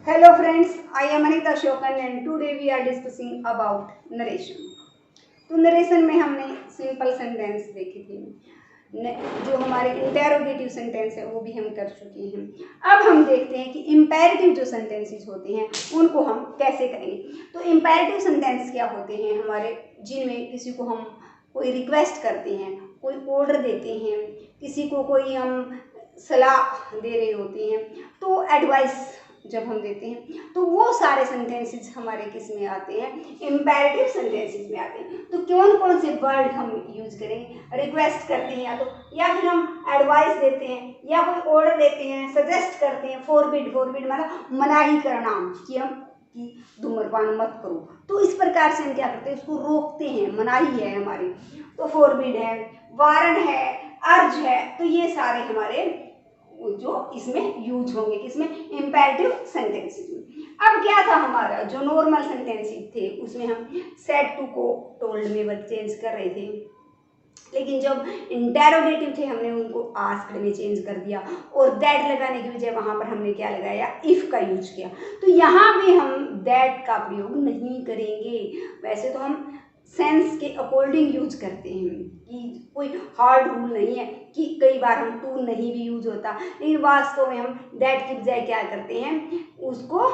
Hello friends, I am Anita Shokan and today we are discussing about narration. तो narration में हमने simple sentence देखी थी, जो हमारे इंटेरोगेटिव सेंटेंस है वो भी हम कर चुके हैं। अब हम देखते हैं कि इम्पेरेटिव जो सेंटेंसेस होते हैं उनको हम कैसे करेंगे। तो इम्पेरेटिव सेंटेंस क्या होते हैं हमारे, जिनमें किसी को हम कोई रिक्वेस्ट करते हैं, कोई ऑर्डर देते हैं, किसी को कोई हम सलाह दे रहे होते हैं, तो एडवाइस जब हम देते हैं तो वो सारे सेंटेंसेस हमारे किस में आते हैं, इम्पेरेटिव सेंटेंसेस में आते हैं। तो कौन कौन से वर्ड हम यूज करेंगे, रिक्वेस्ट करते हैं या फिर हम एडवाइस देते हैं या कोई ऑर्डर देते हैं, सजेस्ट करते हैं, फॉरबिड मतलब मनाही करना कि हम कि धूम्रपान मत करो। तो इस प्रकार से हम क्या करते हैं, उसको रोकते हैं, मनाही है हमारी, तो फॉरबिड है, वारन है, अर्ज है। तो ये सारे हमारे जो इसमें यूज होंगे, किसमें, इम्पेरेटिव सेंटेंसेस में। अब क्या था हमारा जो नॉर्मल सेंटेंसेस थे उसमें हम सेड टू को टोल्ड में चेंज कर रहे थे, लेकिन जब इंटेरोगेटिव थे हमने उनको आस्क्ड में चेंज कर दिया और दैट लगाने की बजाय वहां पर हमने क्या लगाया, इफ का यूज किया। तो यहाँ भी हम दैट का प्रयोग नहीं करेंगे। वैसे तो हम सेंस के अकॉर्डिंग यूज करते हैं कि कोई हार्ड रूल नहीं है कि कई बार हम टू नहीं भी यूज होता, लेकिन वास्तव में हम दैट की बजाय क्या करते हैं, उसको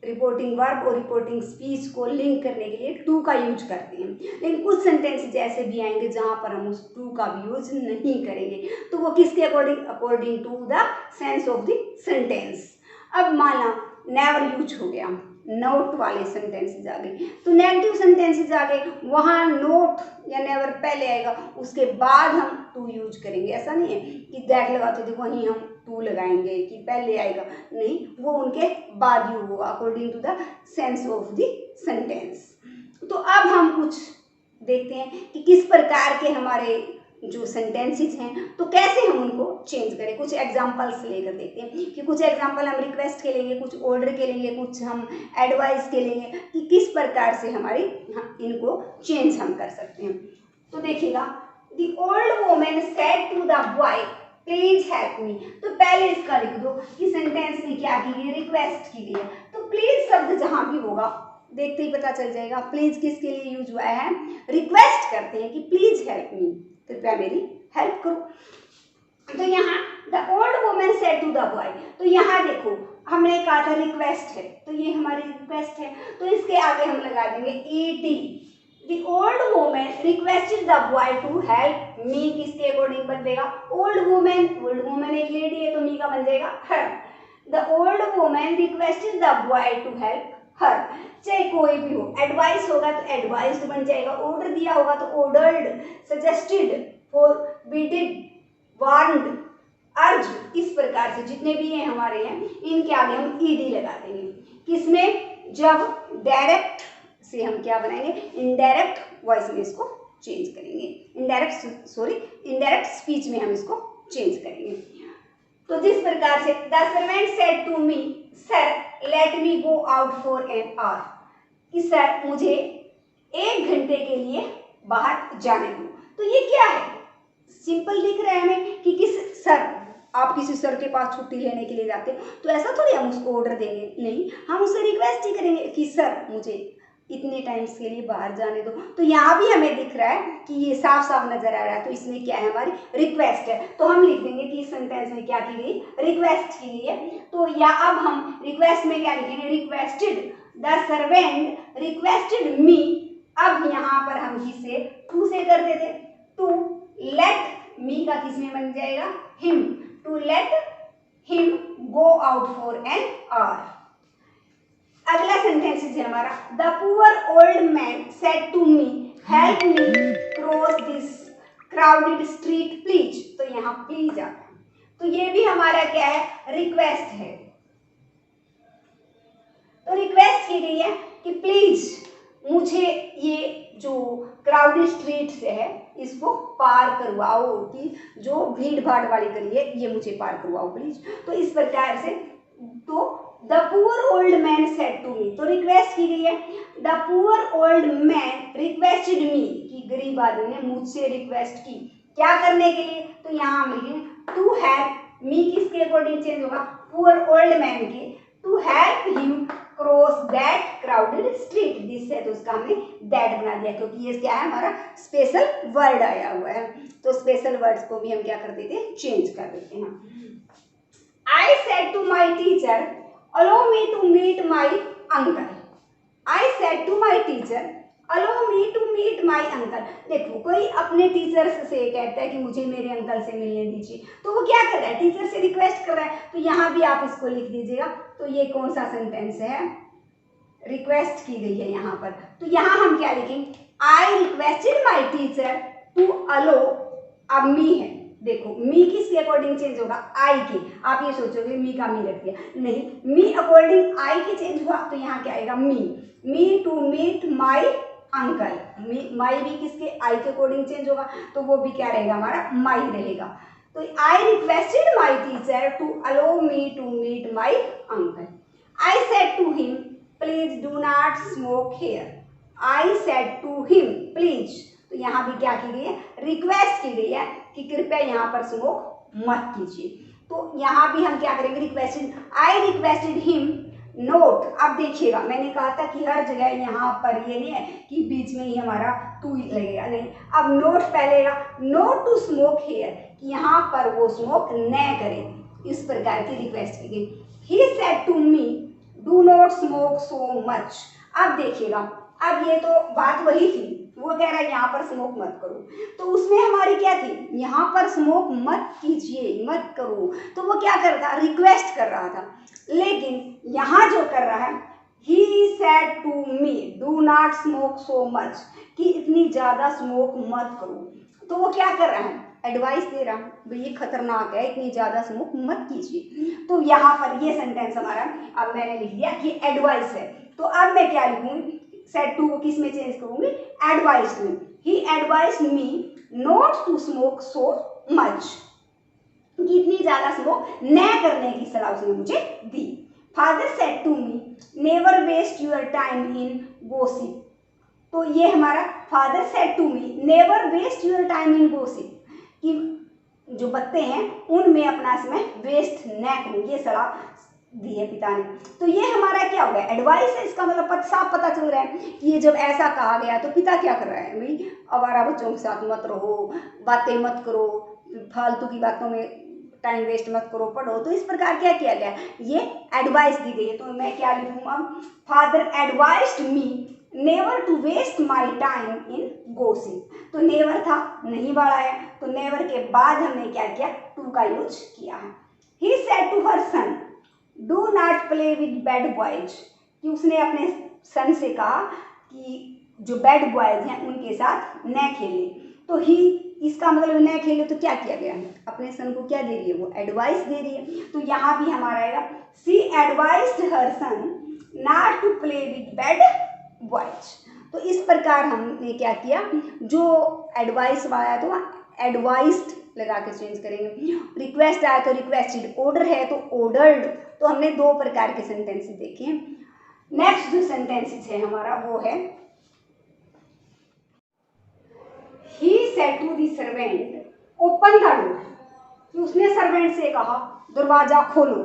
रिपोर्टिंग वर्ब और रिपोर्टिंग स्पीच को लिंक करने के लिए टू का यूज करते हैं। लेकिन कुछ सेंटेंस ऐसे भी आएंगे जहां पर हम उस टू का भी यूज नहीं करेंगे। तो वो किसके according, according to the sense of the sentence. अब माना नेवर यूज हो गया, नोट वाले सेंटेंसेस आ गए, तो नेगेटिव सेंटेंसेस आ गए, वहां नोट या नेवर पहले आएगा, उसके बाद हम टू यूज करेंगे। ऐसा नहीं है कि दैट लगाते थे वहीं हम टू लगाएंगे कि पहले आएगा, नहीं, वो उनके बाद यूज होगा according to the sense of the sentence. तो अब हम कुछ देखते हैं कि किस प्रकार के हमारे जो सेंटेंसेस हैं तो कैसे हम उनको चेंज करें। कुछ एग्जांपल्स लेकर देखते हैं कि कुछ एग्जांपल हम रिक्वेस्ट के लेंगे, कुछ ऑर्डर के लेंगे, कुछ हम एडवाइस के लेंगे कि किस प्रकार से हमारी इनको चेंज हम कर सकते हैं। तो देखिएगा, the old woman said to the boy please help me. तो पहले इसका लिख दो कि सेंटेंस में क्या की गई, रिक्वेस्ट की गई है। तो प्लीज शब्द जहां भी होगा देखते ही पता चल जाएगा प्लीज किसके लिए यूज हुआ है, रिक्वेस्ट करते हैं कि प्लीज हेल्प मी, कृपया मेरी हेल्प करो। तो यहाँ the old woman said to the boy, तो यहाँ देखो हमने कहा था रिक्वेस्ट है, तो ये हमारी रिक्वेस्ट है, तो इसके आगे हम लगा देंगे ईटी। The old woman requested the boy to help me, किसके अकॉर्डिंग बनेगा, ओल्ड वुमन एक लेडी है तो मी का बन जाएगा her. The old woman requested the boy to help her, चाहे कोई भी हो, एडवाइस होगा तो एडवाइस्ड बन जाएगा, ऑर्डर दिया होगा तो ऑर्डर्ड, सजेस्टेड, फॉरबिडेड, वार्नड, अर्ज। इस प्रकार से जितने भी हैं हमारे हैं इनके आगे हम ईडी लगा देंगे। किसमें, जब डायरेक्ट से हम क्या बनाएंगे, इनडायरेक्ट वॉइस में इसको चेंज करेंगे, इनडायरेक्ट स्पीच में हम इसको चेंज करेंगे। तो जिस प्रकार से the servant said to me sir let me go out for an hour, कि सर मुझे 1 घंटे के लिए बाहर जाने दो। तो ये क्या है, सिंपल दिख रहा है हमें कि किस सर, आप किसी सर के पास छुट्टी लेने के लिए जाते हो तो ऐसा थोड़ी हम उसको ऑर्डर देंगे, नहीं, हम उससे रिक्वेस्ट ही करेंगे कि सर मुझे इतने टाइम्स के लिए बाहर जाने दो। तो यहाँ भी हमें दिख रहा है कि ये साफ साफ नजर आ रहा है, तो इसमें क्या है, हमारी रिक्वेस्ट है। तो हम लिख देंगे कि इस सेंटेंस में क्या की गई, रिक्वेस्ट की गई है। तो या अब हम रिक्वेस्ट में क्या लिखेंगे, रिक्वेस्टेड द सर्वेंट रिक्वेस्टेड मी। अब यहाँ पर हम किसे, टू से कर देते, टू लेट मी का किस में बन जाएगा, him, to let him go out for an hour. अगला सेंटेंस है हमारा, the poor old man said to me help me cross this crowded street please. तो यहाँ प्लीज आता है, तो ये भी हमारा क्या है, रिक्वेस्ट है। तो रिक्वेस्ट की गई है कि प्लीज मुझे ये जो क्राउडेड स्ट्रीट से है इसको पार करवाओ, कि जो भीड़ भाड़ वाली गली है ये मुझे पार करवाओ प्लीज। तो इस प्रकार से, तो the poor old man said to me, तो रिक्वेस्ट की गई है, the poor old man requested me, कि गरीब आदमी ने मुझसे रिक्वेस्ट की, क्या करने के लिए, तो यहाँ हम लिखेंगे टू हेल्प मी, किसके अकॉर्डिंग चेंज होगा, पुअर ओल्ड मैन के, टू हेल्प दिस है तो उसका हमने दैट बना दिया, क्योंकि ये क्या है हमारा स्पेशल वर्ड आया हुआ है, तो स्पेशल वर्ड्स को भी हम क्या कर देते हैं, चेंज कर देते हैं। I said to my teacher allow me to meet my uncle. I said to my teacher allow me to meet my uncle. देखो कोई अपने टीचर से कहता है कि मुझे मेरे अंकल से मिलने दीजिए, तो वो क्या कर रहा है, टीचर से रिक्वेस्ट कर रहा है, तो यहाँ भी आप इसको लिख दीजिएगा। तो ये कौन सा सेंटेंस है, रिक्वेस्ट की गई है यहाँ पर, तो यहाँ हम क्या लिखेंगे, I requested my teacher to allow. अब मी है, देखो मी किसके अकॉर्डिंग चेंज होगा, आई के। आप ये सोचोगे मी का मी रख दिया, नहीं, मी अकॉर्डिंग आई के चेंज हुआ, तो यहाँ क्या आएगा, me to meet my uncle. My भी किसके, आई के अकॉर्डिंग चेंज होगा, तो वो भी क्या रहेगा हमारा, माई रहेगा। तो I requested my teacher to allow me to meet my uncle. I said to him please do not smoke here. I said to him please, तो यहाँ भी क्या की गई है, रिक्वेस्ट की गई है कि कृपया यहाँ पर स्मोक मत कीजिए। तो यहाँ भी हम क्या करेंगे, requested, I requested him note. अब देखिएगा मैंने कहा था कि हर जगह यहाँ पर ये नहीं है कि बीच में ही हमारा टू लगेगा, नहीं, अब नोट पहलेगा, नोट टू स्मोक हेयर, कि यहाँ पर वो स्मोक न करे, इस प्रकार की रिक्वेस्ट की गई। He said to me do not smoke so much. अब देखिएगा, अब ये तो बात वही थी, वो कह रहा है यहाँ पर स्मोक मत करो, तो उसमें हमारी क्या थी, यहाँ पर स्मोक मत कीजिए, मत करो, तो वो क्या कर रहा था, रिक्वेस्ट कर रहा था। लेकिन यहाँ जो कर रहा है, he said to me do not smoke so much, कि इतनी ज़्यादा स्मोक मत करो, तो वो क्या कर रहा है, एडवाइस दे रहा हूँ भाई ये खतरनाक है, इतनी ज़्यादा स्मोक मत कीजिए। तो यहाँ पर ये सेंटेंस हमारा, अब मैंने लिख दिया कि एडवाइस है, तो अब मैं क्या लिखूँगी, सेड टू को किस में चेंज करूँगी, एडवाइस में। He advised me not to smoke so much, कि इतनी ज़्यादा स्मोक न करने की सलाह उसने मुझे दी। Father said to me never waste your time in gossip. तो ये हमारा father said to me never waste your time in gossip, कि जो बच्चे हैं उनमें अपना समय वेस्ट न करूँ, ये सलाह दी है पिता ने। तो ये हमारा क्या हो गया, एडवाइस है, इसका मतलब साफ पता चल रहा है कि ये जब ऐसा कहा गया तो पिता क्या कर रहा है, भाई आवारा बच्चों के साथ मत रहो, बातें मत करो, फालतू की बातों में टाइम वेस्ट मत करो, पढ़ो। तो इस प्रकार क्या किया गया, ये एडवाइस दी गई है। तो मैं क्या लिखूँ अब, father advised me never to waste my time in gossip. तो नेवर था, नहीं बढ़ा है, तो नेवर के बाद हमने क्या किया, टू का यूज किया है। He said to her son do not play with bad boys, कि उसने अपने सन से कहा कि जो बैड बॉयज हैं उनके साथ न खेले। तो ही, इसका मतलब न खेले, तो क्या किया गया, अपने सन को क्या दे रही है, वो एडवाइस दे रही है। तो यहाँ भी हमारा आएगा, she advised her son not to play with bad boys. तो इस प्रकार हमने क्या किया, जो एडवाइस आया तो एडवाइस्ड लगा के चेंज करेंगे, रिक्वेस्ट आया तो रिक्वेस्टेड, ऑर्डर है तो ऑर्डर्ड। तो हमने दो प्रकार के सेंटेंसेस देखे। नेक्स्ट जो सेंटेंसेस है हमारा वो है, he said to the servant open the door, कि उसने सर्वेंट से कहा दरवाजा खोलो।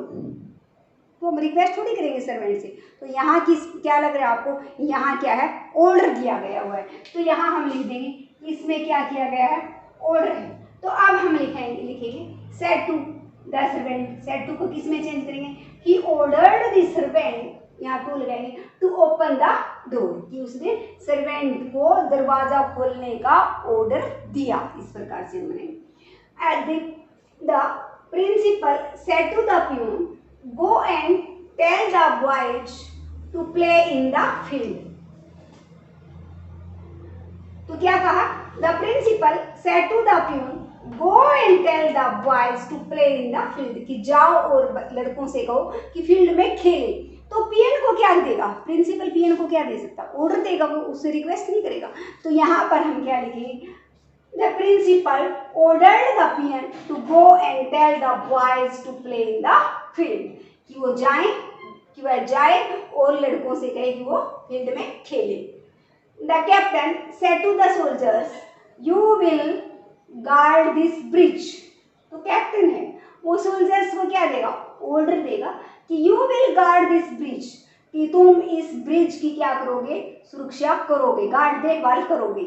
तो हम रिक्वेस्ट थोड़ी करेंगे सर्वेंट से, तो यहाँ की क्या लग रहा है आपको, यहाँ क्या है, ऑर्डर दिया गया हुआ है, तो यहाँ हम लिख देंगे इसमें क्या किया गया है, ऑर्डर है। तो अब हम लिखेंगे said to the servant, said to को किस में चेंज करेंगे, ही ऑर्डर्ड द सर्वेंट, यहाँ टू लगाएंगे, टू ओपन द डोर, कि उसने सर्वेंट को दरवाजा खोलने का ऑर्डर दिया, इस प्रकार से बनाएंगे। At the principal said to the peon go and tell the boys to play in the field. तो क्या कहा, the principal said to the peon go and tell the boys to play in the field, कि जाओ और लड़कों से कहो कि फील्ड में खेले। तो पीएन को क्या देगा, प्रिंसिपल पीएन को क्या दे सकता, ऑर्डर देगा, वो उससे रिक्वेस्ट नहीं करेगा। तो यहाँ पर हम क्या लिखेंगे, the principal ordered the peon to go and tell the boys to play in the field, कि वो जाए और लड़कों से कहे कि वो फील्ड में खेले। The captain said to the soldiers you will guard this bridge. तो कैप्टन है, वो सोल्जर्स को क्या देगा, ऑर्डर देगा कि you will guard this bridge, कि तुम इस ब्रिज की क्या करोगे, सुरक्षा करोगे, गार्ड देखभाल करोगे।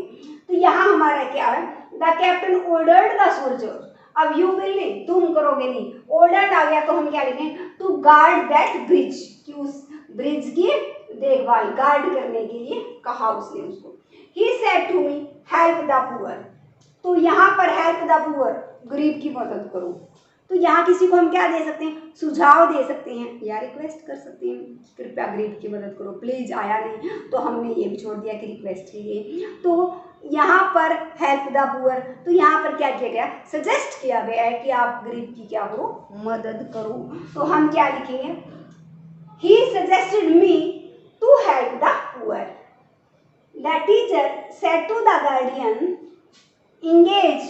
तो यहाँ हमारा क्या है, the captain ordered the soldier. अब यू विल नहीं, तुम करोगे नहीं, ऑर्डर्ड आ गया तो हम क्या लिखें, टू गार्ड दैट ब्रिज, कि उस ब्रिज की देखभाल, गार्ड करने के लिए कहा उसने उसको। He said to me help the poor. तो यहाँ पर हेल्प द पुअर, गरीब की मदद करो। तो यहाँ किसी को हम क्या दे सकते हैं, सुझाव दे सकते हैं या रिक्वेस्ट कर सकते हैं, कृपया गरीब की मदद करो। प्लीज आया नहीं तो हमने ये भी छोड़ दिया कि रिक्वेस्ट के लिए। तो यहाँ पर हेल्प द पुअर, तो यहाँ पर क्या किया गया, सजेस्ट किया गया है कि आप गरीब की क्या करो, मदद करो। तो हम क्या लिखेंगे, he suggested me to help the poor. The teacher said to the guardian engage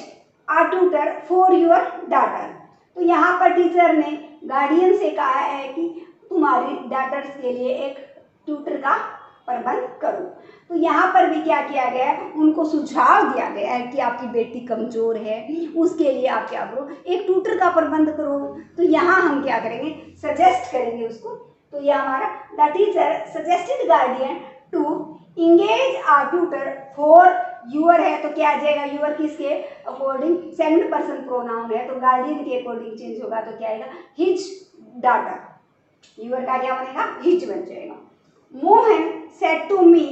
a tutor for your daughter। तो यहाँ पर टीचर ने गार्डियन से कहा है कि तुम्हारी डॉटर्स के लिए एक ट्यूटर का प्रबंध करो। तो यहाँ पर भी क्या किया गया है, उनको सुझाव दिया गया है कि आपकी बेटी कमजोर है, उसके लिए आप क्या करो, एक ट्यूटर का प्रबंध करो। तो यहाँ हम क्या करेंगे, सजेस्ट करेंगे उसको। तो यह हमारा the teacher suggested guardian to engage a tutor for your है, तो क्या आ जाएगा, यूअर किसके अकॉर्डिंग सेकंड पर्सन प्रोनाउन है, तो गार्डियन के अकॉर्डिंग चेंज होगा, तो क्या आएगा, हिज डॉटर। यूअर का क्या बनेगा, हिज बन जाएगा। Mohan said to me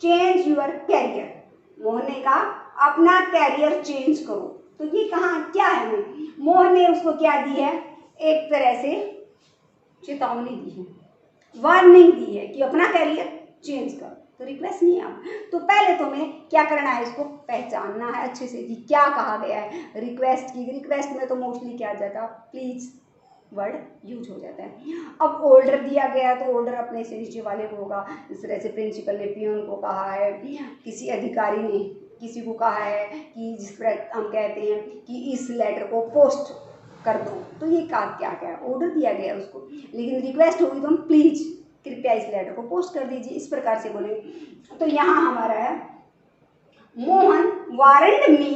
change your career. Mohan ने कहा अपना कैरियर चेंज करो। तो ये कहाँ क्या है, मोहन ने उसको क्या दी है, एक तरह से चेतावनी दी है, वार्निंग दी है कि अपना कैरियर चेंज कर। तो रिक्वेस्ट नहीं है आप, तो पहले तुम्हें क्या करना है, इसको पहचानना है अच्छे से कि क्या कहा गया है। रिक्वेस्ट की, रिक्वेस्ट में तो मोस्टली क्या आ जाता है, प्लीज वर्ड यूज हो जाता है। अब ऑर्डर दिया गया तो ऑर्डर अपने से नीचे वाले को होगा। इस तरह से प्रिंसिपल ने पियोन को कहा है, किसी अधिकारी ने किसी को कहा है कि जिस पर हम कहते हैं कि इस लेटर को पोस्ट कर दो, तो ये क्या क्या ऑर्डर दिया गया उसको। लेकिन रिक्वेस्ट होगी तो हम प्लीज कृपया इस लेटर को पोस्ट कर दीजिए, इस प्रकार से बोलेंगे। तो यहाँ हमारा है Mohan warned me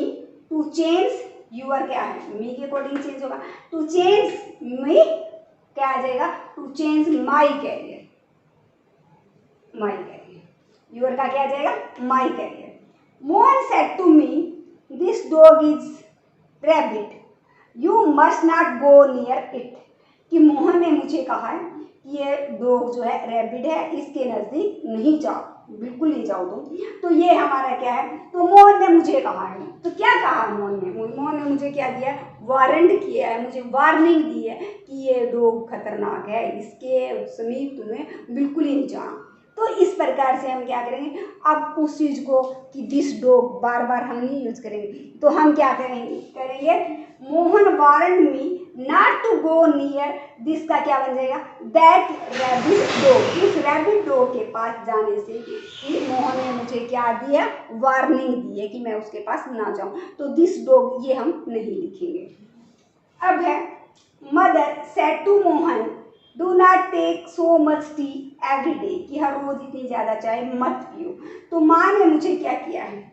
to change your, क्या है मी के अकॉर्डिंग चेंज होगा, टू चेंज मी क्या आ जाएगा, to change my career, my career. Your का क्या आ जाएगा, my career. Mohan said to me this dog is rabid, you must not go near it. कि मोहन ने मुझे कहा है ये डॉग जो है रैबिट है, इसके नज़दीक नहीं जाओ, बिल्कुल नहीं जाओ तुम। तो ये हमारा क्या है, तो मोहन ने मुझे कहा है, तो क्या कहा मोहन ने मुझे क्या दिया, वारंट किया है, मुझे वार्निंग दी है कि ये डॉग खतरनाक है, इसके समीप तुम्हें बिल्कुल ही नहीं जाना। तो इस प्रकार से हम क्या करेंगे, अब उस चीज़ को कि दिस डॉग बार बार हम नहीं यूज करेंगे, तो हम क्या करेंगे Mohan warned me not to go near this का क्या बन जाएगा, दैट रैबिट डॉग। इस रैबिट डॉग के पास जाने से कि मोहन ने मुझे क्या दिया, वार्निंग दी है कि मैं उसके पास ना जाऊं। तो दिस डॉग ये हम नहीं लिखेंगे। अब है mother said to Mohan do not take so much tea every day हर रोज इतनी ज़्यादा चाय मत पियो। तो माँ ने मुझे क्या किया है,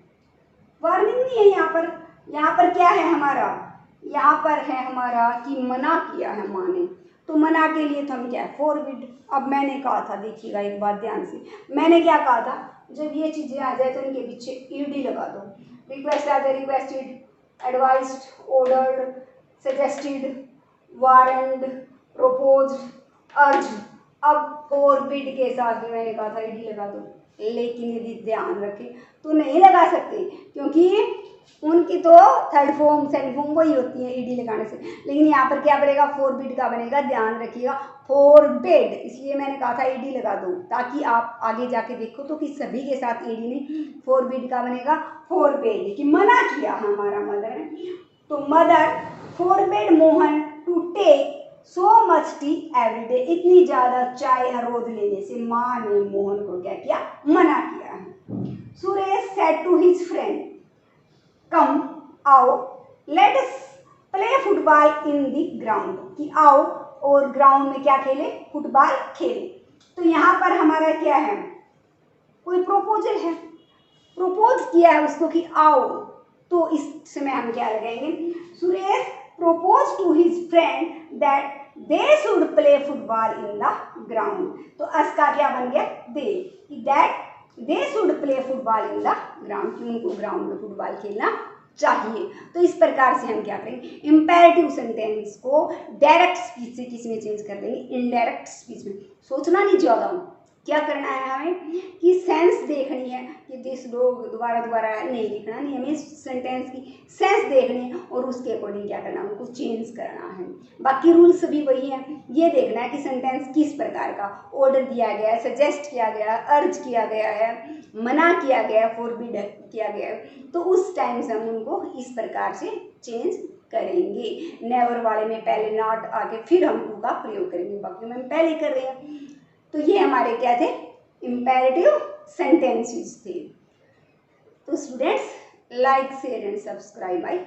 वार्निंग नहीं है यहाँ पर क्या है हमारा, यहाँ पर है हमारा कि मना किया है माँ ने। तो मना के लिए तो हम क्या है, फॉरबिड। अब मैंने कहा था, देखिएगा एक बात ध्यान से, मैंने क्या कहा था, जब ये चीज़ें आ जाए तो इनके पीछे ईडी लगा दो। रिक्वेस्ट आ जाए, requested, advised, ordered, suggested, warrant, proposed, अर्ज। अब फॉरबिड के साथ में मैंने कहा था ईडी लगा दो, लेकिन यदि ध्यान रखें तो नहीं लगा सकते, क्योंकि उनकी तो थर्ड फॉर्म सेकंड फॉर्म वही होती है ईडी लगाने से। लेकिन यहाँ पर क्या बनेगा, फॉरबिड का बनेगा, ध्यान रखिएगा, फॉरबिड। इसलिए मैंने कहा था ईडी लगा दो, ताकि आप आगे जाके देखो तो कि सभी के साथ ईडी नहीं, फॉरबिड का बनेगा फॉरबिड, कि मना किया हमारा मदर ने। तो mother forbid Mohan to take so much tea every day ज़्यादा चाय हर रोज लेने से माँ ने मोहन को क्या किया, मना किया है। Suresh said to his friend come आओ let us play football in the ground, कि आओ और ग्राउंड में क्या खेले, फुटबॉल खेले। तो यहाँ पर हमारा क्या है, कोई प्रोपोजल है, प्रोपोज किया है उसको कि आओ। तो इस समय हम क्या लगाएंगे, Suresh proposed to his friend that they should play football in the ground. तो अस का क्या बन गया they, that they should play football in the ground, कि उनको ग्राउंड में फुटबॉल खेलना चाहिए। तो इस प्रकार से हम क्या करेंगे, इम्पेरेटिव सेंटेंस को डायरेक्ट स्पीच से किस में चेंज कर देंगे, इनडायरेक्ट स्पीच में। सोचना नहीं ज्यादा, क्या करना है हमें कि सेंस देखनी है कि दिस लोग दोबारा दोबारा नहीं लिखना, नहीं हमें सेंटेंस की सेंस देखनी है और उसके अकॉर्डिंग क्या करना है, उनको चेंज करना है। बाकी रूल्स भी वही हैं, ये देखना है कि सेंटेंस किस प्रकार का ऑर्डर दिया गया है, सजेस्ट किया गया है, अर्ज किया गया है, मना किया गया है, फॉरबिड किया गया है, तो उस टाइम से हम उनको इस प्रकार से चेंज करेंगे। नेवर वाले में पहले नॉट आके फिर हम टू का प्रयोग करेंगे, बाकी में हम पहले कर रहे हैं। तो ये हमारे क्या थे, इम्पेरेटिव सेंटेंसेस थे। तो students, like share and subscribe my